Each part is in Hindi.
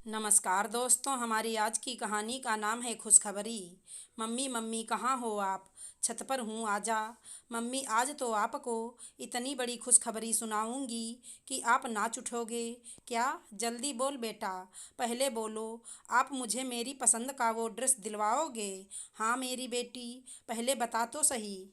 नमस्कार दोस्तों, हमारी आज की कहानी का नाम है खुशखबरी। मम्मी मम्मी कहाँ हो आप? छत पर हूँ, आजा। मम्मी, आज तो आपको इतनी बड़ी खुशखबरी सुनाऊंगी कि आप नाच उठोगे। क्या? जल्दी बोल बेटा, पहले बोलो। आप मुझे मेरी पसंद का वो ड्रेस दिलवाओगे? हाँ मेरी बेटी, पहले बता तो सही।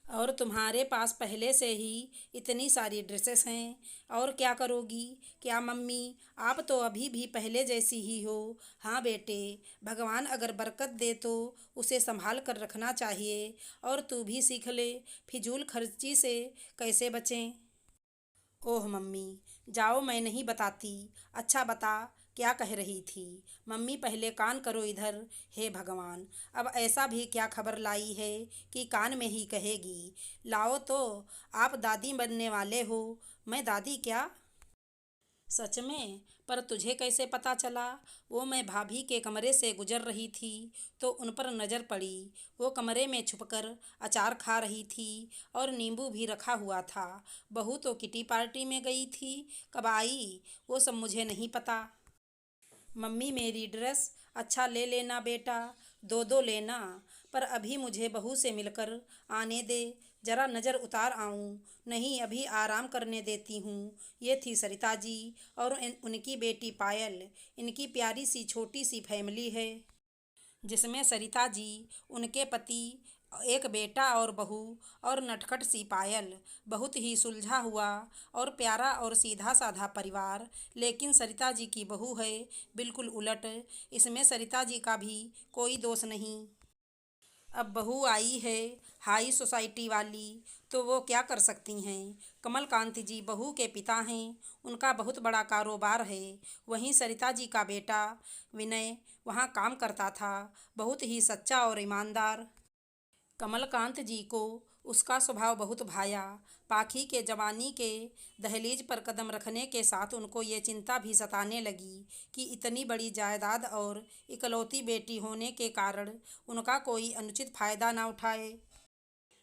और तुम्हारे पास पहले से ही इतनी सारी ड्रेसेस हैं, और क्या करोगी? क्या मम्मी, आप तो अभी भी पहले जैसी ही हो। हाँ बेटे, भगवान अगर बरकत दे तो उसे संभाल कर रखना चाहिए। और तू भी सीख ले फिजूल खर्ची से कैसे बचें। ओह मम्मी, जाओ, मैं नहीं बताती। अच्छा बता, क्या कह रही थी? मम्मी पहले कान करो इधर। हे भगवान, अब ऐसा भी क्या खबर लाई है कि कान में ही कहेगी? लाओ तो। आप दादी बनने वाले हो। मैं दादी क्या? सच में? पर तुझे कैसे पता चला? वो मैं भाभी के कमरे से गुजर रही थी तो उन पर नज़र पड़ी। वो कमरे में छुपकर अचार खा रही थी और नींबू भी रखा हुआ था। बहू तो किटी पार्टी में गई थी। कब आई वो सब मुझे नहीं पता। मम्मी मेरी ड्रेस अच्छा ले लेना बेटा, दो दो लेना। पर अभी मुझे बहू से मिलकर आने दे, जरा नज़र उतार आऊं। नहीं, अभी आराम करने देती हूँ। ये थी सरिता जी और उनकी बेटी पायल। इनकी प्यारी सी छोटी सी फैमिली है जिसमें सरिता जी, उनके पति, एक बेटा और बहू, और नटखट सी पायल। बहुत ही सुलझा हुआ और प्यारा और सीधा साधा परिवार। लेकिन सरिता जी की बहू है बिल्कुल उलट। इसमें सरिता जी का भी कोई दोष नहीं। अब बहू आई है हाई सोसाइटी वाली, तो वो क्या कर सकती हैं। कमलकांत जी बहू के पिता हैं, उनका बहुत बड़ा कारोबार है। वहीं सरिता जी का बेटा विनय वहाँ काम करता था, बहुत ही सच्चा और ईमानदार। कमलकांत जी को उसका स्वभाव बहुत भाया। पाखी के जवानी के दहलीज पर कदम रखने के साथ उनको ये चिंता भी सताने लगी कि इतनी बड़ी जायदाद और इकलौती बेटी होने के कारण उनका कोई अनुचित फायदा ना उठाए।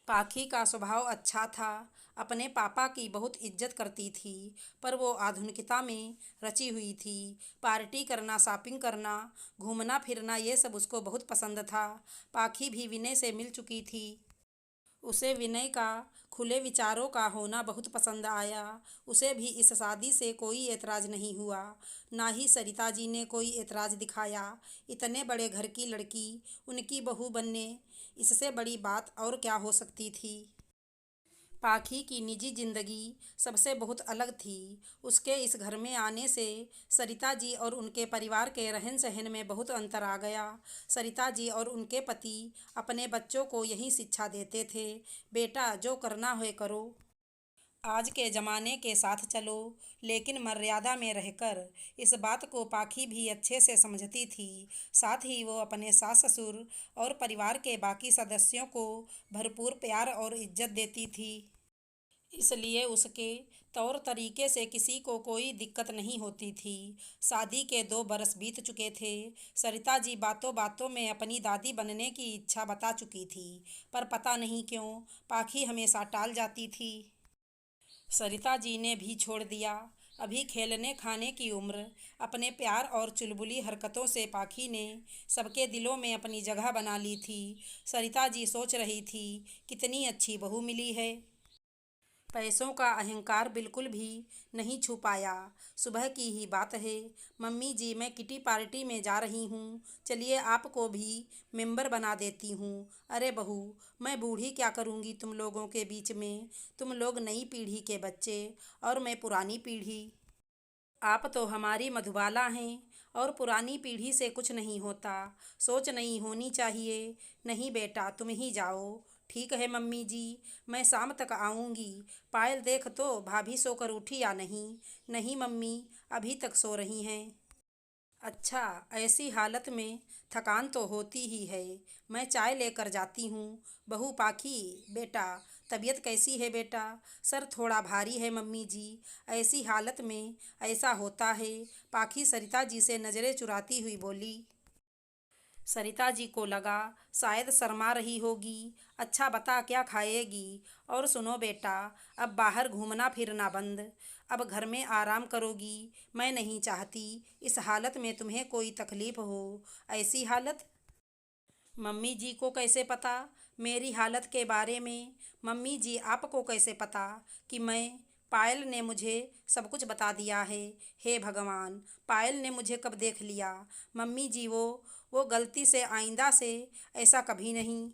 पाखी का स्वभाव अच्छा था, अपने पापा की बहुत इज्जत करती थी, पर वो आधुनिकता में रची हुई थी। पार्टी करना, शॉपिंग करना, घूमना फिरना, ये सब उसको बहुत पसंद था। पाखी भी विनय से मिल चुकी थी। उसे विनय का खुले विचारों का होना बहुत पसंद आया। उसे भी इस शादी से कोई एतराज़ नहीं हुआ। ना ही सरिता जी ने कोई एतराज़ दिखाया। इतने बड़े घर की लड़की उनकी बहू बनने, इससे बड़ी बात और क्या हो सकती थी। पाखी की निजी जिंदगी सबसे बहुत अलग थी। उसके इस घर में आने से सरिता जी और उनके परिवार के रहन सहन में बहुत अंतर आ गया। सरिता जी और उनके पति अपने बच्चों को यही शिक्षा देते थे, बेटा जो करना है करो, आज के ज़माने के साथ चलो, लेकिन मर्यादा में रहकर। इस बात को पाखी भी अच्छे से समझती थी। साथ ही वो अपने सास ससुर और परिवार के बाकी सदस्यों को भरपूर प्यार और इज्जत देती थी। इसलिए उसके तौर तरीके से किसी को कोई दिक्कत नहीं होती थी। शादी के 2 बरस बीत चुके थे। सरिता जी बातों बातों में अपनी दादी बनने की इच्छा बता चुकी थी, पर पता नहीं क्यों पाखी हमेशा टाल जाती थी। सरिता जी ने भी छोड़ दिया। अभी खेलने खाने की उम्र। अपने प्यार और चुलबुली हरकतों से पाखी ने सबके दिलों में अपनी जगह बना ली थी। सरिता जी सोच रही थी, कितनी अच्छी बहू मिली है। पैसों का अहंकार बिल्कुल भी नहीं छू पाया। सुबह की ही बात है, मम्मी जी मैं किटी पार्टी में जा रही हूँ, चलिए आपको भी मेंबर बना देती हूँ। अरे बहू, मैं बूढ़ी क्या करूँगी तुम लोगों के बीच में? तुम लोग नई पीढ़ी के बच्चे और मैं पुरानी पीढ़ी। आप तो हमारी मधुबाला हैं और पुरानी पीढ़ी से कुछ नहीं होता। सोच नहीं होनी चाहिए। नहीं बेटा, तुम ही जाओ। ठीक है मम्मी जी, मैं शाम तक आऊँगी। पायल देख तो भाभी सोकर उठी या नहीं? नहीं मम्मी, अभी तक सो रही हैं। अच्छा, ऐसी हालत में थकान तो होती ही है। मैं चाय लेकर जाती हूँ। बहू पाखी, बेटा तबीयत कैसी है बेटा? सर थोड़ा भारी है मम्मी जी। ऐसी हालत में ऐसा होता है। पाखी सरिता जी से नज़रें चुराती हुई बोली। सरिता जी को लगा शायद शर्मा रही होगी। अच्छा बता क्या खाएगी? और सुनो बेटा, अब बाहर घूमना फिरना बंद। अब घर में आराम करोगी। मैं नहीं चाहती इस हालत में तुम्हें कोई तकलीफ हो। ऐसी हालत मम्मी जी को कैसे पता मेरी हालत के बारे में? मम्मी जी आपको कैसे पता कि मैं पायल ने मुझे सब कुछ बता दिया है। हे भगवान, पायल ने मुझे कब देख लिया? मम्मी जी वो गलती से आइंदा से ऐसा कभी नहीं।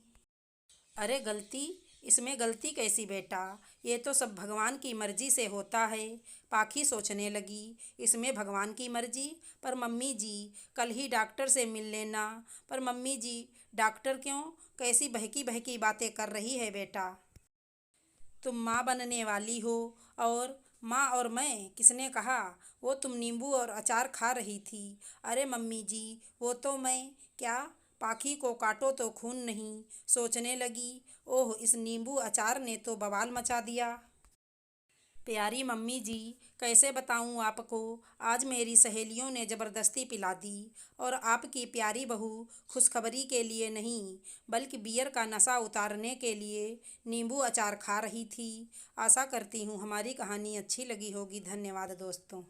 अरे गलती? इसमें गलती कैसी बेटा? ये तो सब भगवान की मर्जी से होता है। पाखी सोचने लगी, इसमें भगवान की मर्जी? पर मम्मी जी कल ही डॉक्टर से मिल लेना। पर मम्मी जी डॉक्टर क्यों? कैसी बहकी बहकी बातें कर रही है बेटा? तुम माँ बनने वाली हो। और माँ और मैं किसने कहा? वो तुम नींबू और अचार खा रही थी। अरे मम्मी जी वो तो मैं क्या, पाखी को काटो तो खून नहीं। सोचने लगी, ओह इस नींबू अचार ने तो बवाल मचा दिया। प्यारी मम्मी जी कैसे बताऊं आपको, आज मेरी सहेलियों ने ज़बरदस्ती पिला दी। और आपकी प्यारी बहू खुशखबरी के लिए नहीं बल्कि बियर का नशा उतारने के लिए नींबू अचार खा रही थी। आशा करती हूँ हमारी कहानी अच्छी लगी होगी। धन्यवाद दोस्तों।